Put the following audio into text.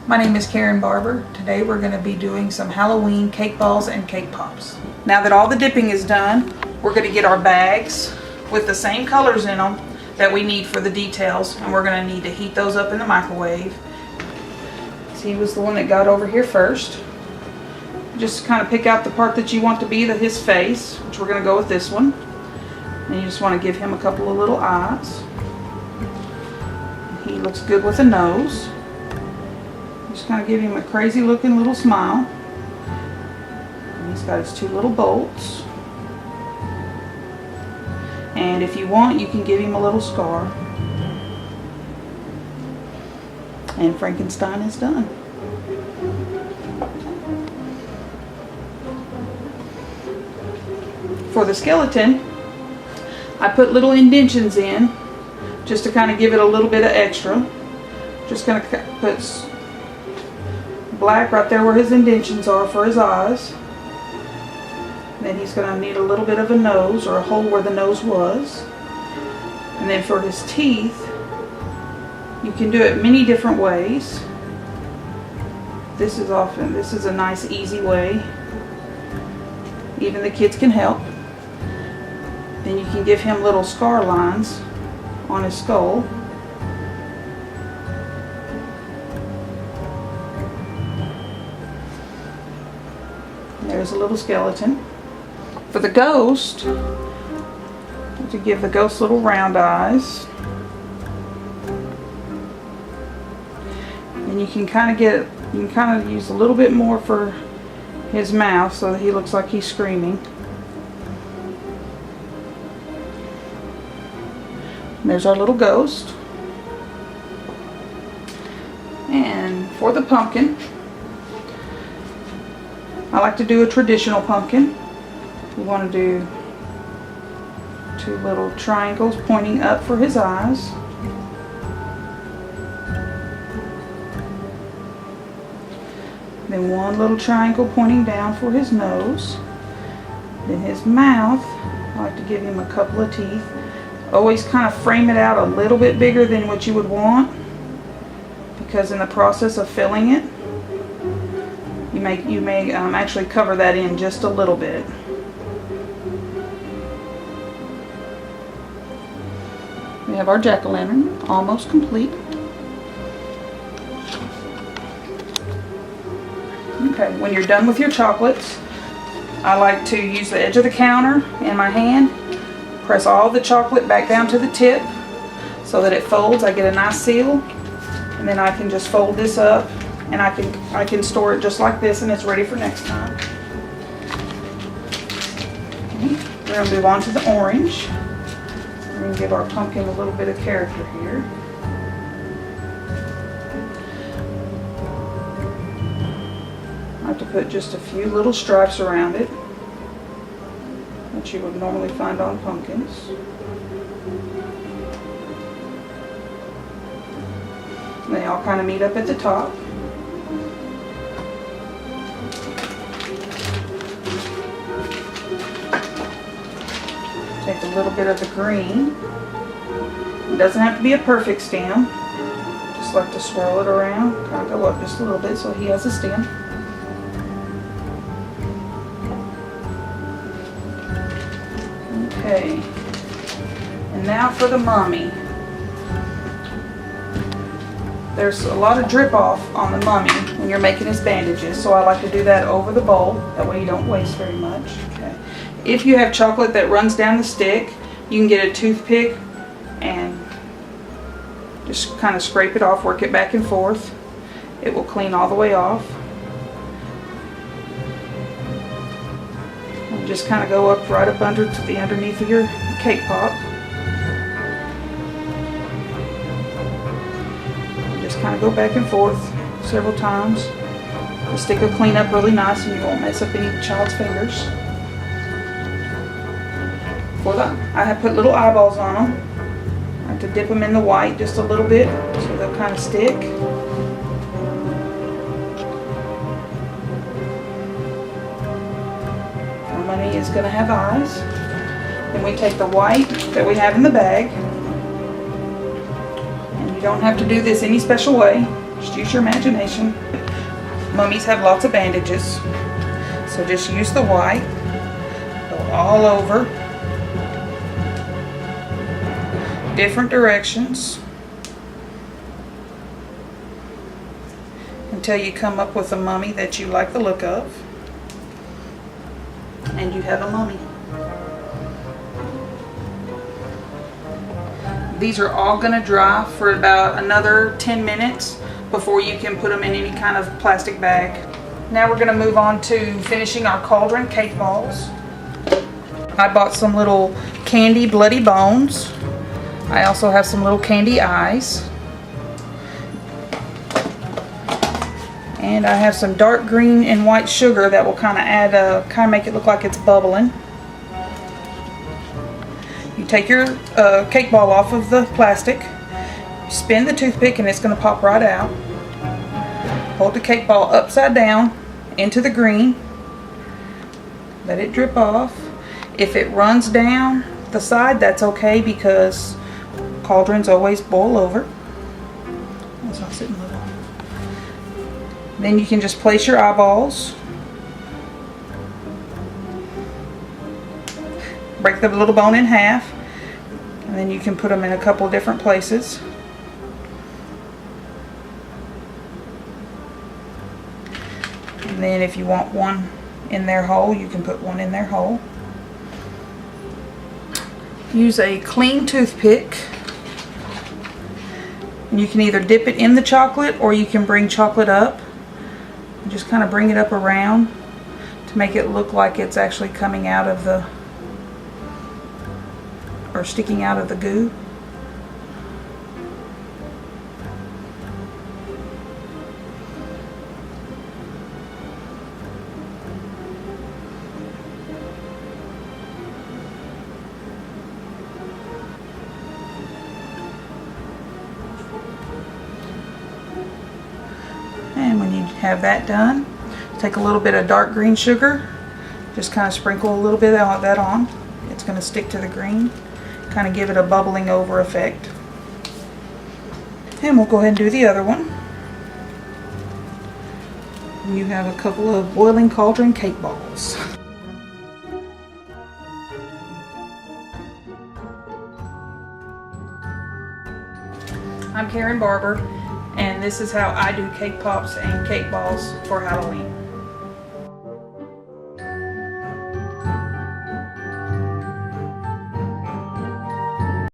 My name is Karen Barber. Today we're going to be doing some Halloween cake balls and cake pops. Now that all the dipping is done, we're going to get our bags with the same colors in them that we need for the details, and we're going to need to heat those up in the microwave. So he was the one that got over here first. Just kind of pick out the part that you want to be his face, which we're going to go with this one. And you just want to give him a couple of little eyes. He looks good with a nose. Just kind of give him a crazy looking little smile. And he's got his two little bolts. And if you want, you can give him a little scar. And Frankenstein is done. For the skeleton, I put little indentions in just to kind of give it a little bit of extra. Just going to put black right there where his indentions are for his eyes. Then he's going to need a little bit of a nose, or a hole where the nose was. And then for his teeth, you can do it many different ways. This is a nice easy way. Even the kids can help. Then you can give him little scar lines on his skull. There's a little skeleton. For the ghost, to give the ghost little round eyes. And you can kind of use a little bit more for his mouth so that he looks like he's screaming. There's our little ghost. And for the pumpkin, I like to do a traditional pumpkin. We want to do two little triangles pointing up for his eyes. Then one little triangle pointing down for his nose. Then his mouth, I like to give him a couple of teeth. Always kind of frame it out a little bit bigger than what you would want, because in the process of filling it, you may actually cover that in just a little bit. We have our jack-o'-lantern almost complete. Okay, when you're done with your chocolates, I like to use the edge of the counter in my hand. Press all the chocolate back down to the tip so that it folds. I get a nice seal, and then I can just fold this up, and I can store it just like this, and it's ready for next time. Okay. We're going to move on to the orange. We're going to give our pumpkin a little bit of character here. I have to put just a few little stripes around it that you would normally find on pumpkins. They all kind of meet up at the top. Take a little bit of the green. It doesn't have to be a perfect stem. Just like to swirl it around, kind of go up just a little bit so he has a stem. Okay, and now for the mummy. There's a lot of drip off on the mummy when you're making his bandages, so I like to do that over the bowl. That way you don't waste very much. Okay. If you have chocolate that runs down the stick, you can get a toothpick and just kind of scrape it off, work it back and forth. It will clean all the way off. And just kind of go up right up under to the underneath of your cake pop. And just kind of go back and forth several times. The stick will clean up really nice, and you won't mess up any child's fingers. I have put little eyeballs on them. I like to dip them in the white just a little bit so they'll kind of stick. Our mummy is going to have eyes. Then we take the white that we have in the bag, and you don't have to do this any special way. Just use your imagination. Mummies have lots of bandages, so just use the white. Go all over, different directions, until you come up with a mummy that you like the look of, and you have a mummy. These are all going to dry for about another 10 minutes before you can put them in any kind of plastic bag. Now we're going to move on to finishing our cauldron cake balls. I bought some little candy bloody bones. I also have some little candy eyes. And I have some dark green and white sugar that will kind of make it look like it's bubbling. You take your cake ball off of the plastic, spin the toothpick, and it's going to pop right out. Hold the cake ball upside down into the green. Let it drip off. If it runs down the side, that's okay, because cauldrons always boil over. That's not sitting little. Then you can just place your eyeballs. Break the little bone in half, and then you can put them in a couple different places. And then if you want one in their hole, you can put one in their hole. Use a clean toothpick. And you can either dip it in the chocolate, or you can bring chocolate up and just kind of bring it up around to make it look like it's actually coming out of the, or sticking out of the goo. And when you have that done, take a little bit of dark green sugar, just kind of sprinkle a little bit of that on. It's going to stick to the green, kind of give it a bubbling over effect. And we'll go ahead and do the other one. You have a couple of boiling cauldron cake balls. I'm Karen Barber, and this is how I do cake pops and cake balls for Halloween.